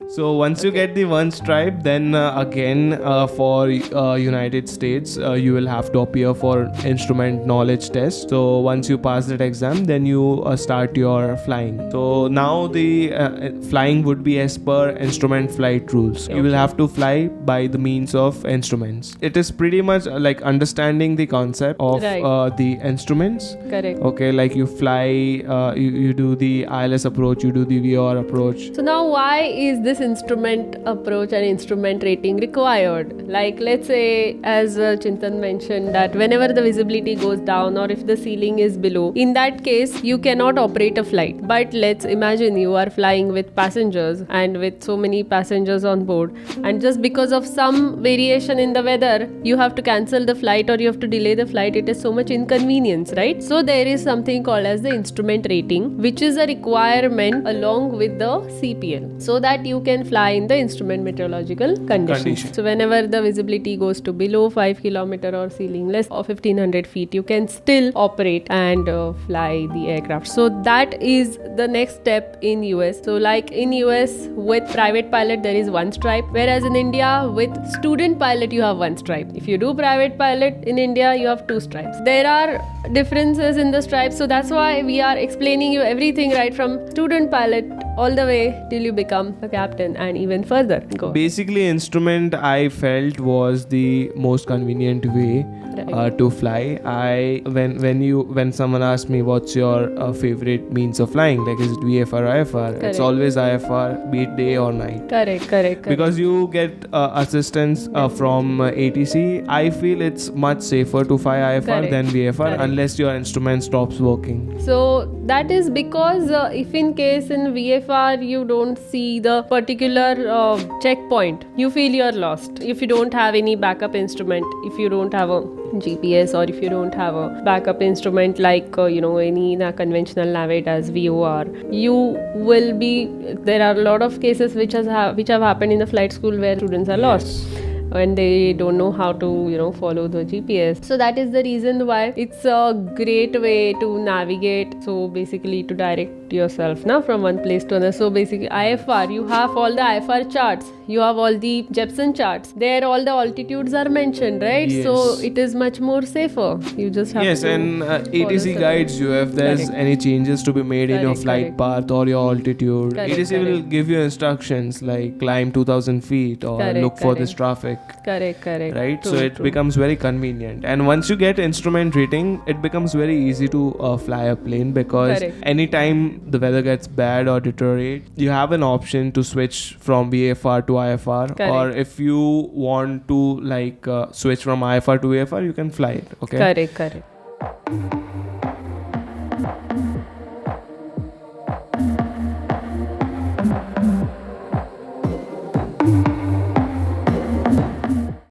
So once you get the one stripe, then again for United States, you will have to appear for instrument knowledge test. So once you pass that exam, then you start your flying. So now the flying would be as per instrument flight rules. You will have to fly by the means of instruments. It is pretty much like understanding the concept of the instruments. Correct. Okay, like you fly, you do the ILS approach, you do the VR approach. So now why is this instrument approach and instrument rating required? Like let's say, as Chintan mentioned, that whenever the visibility goes down or if the ceiling is below, in that case you cannot operate a flight. But let's imagine you are flying with passengers and with so many passengers on board, and just because of some variation in the weather you have to cancel the flight or you have to delay the flight. It is so much inconvenience, right? So there is something called as the instrument rating, which is a requirement along with the CPL, so that you can fly in the instrument meteorological conditions. So whenever the visibility goes to below 5 km or ceiling less of 1500 feet, you can still operate and fly the aircraft. So that is the next step in US. So like in US with private pilot there is one stripe, whereas in India with student pilot you have one stripe. If you do private pilot in India you have two stripes. There are differences in the stripes, so that's why we are explaining you everything right from student pilot all the way till you become a captain and even further. Go. Basically, instrument I felt was the most convenient way to fly. When someone asks me what's your favorite means of flying, like is it VFR or IFR? Correct. It's always IFR, be it day or night. Correct. Because you get assistance from ATC. I feel it's much safer to fly IFR than VFR unless your instrument stops working. So that is because if in case in VFR you don't see the particular checkpoint, you feel you're lost. If you don't have any backup instrument, if you don't have a GPS or if you don't have a backup instrument like any conventional navigate as VOR, you will be. There are a lot of cases which have happened in the flight school where students are lost and they don't know how to follow the GPS. So that is the reason why it's a great way to navigate. So basically to direct yourself now from one place to another. So basically IFR, you have all the IFR charts, you have all the Jepson charts. There all the altitudes are mentioned, right? Yes. So it is much more safer. You just have to and ATC guides you if there's any changes to be made in your flight path or your altitude. ATC will give you instructions like climb 2000 feet or look for this traffic. Correct. Right? So it becomes very convenient. And once you get instrument rating, it becomes very easy to fly a plane, because anytime the weather gets bad or deteriorate, you have an option to switch from VFR to IFR. Or if you want to switch from IFR to VFR, you can fly it. Okay? Correct.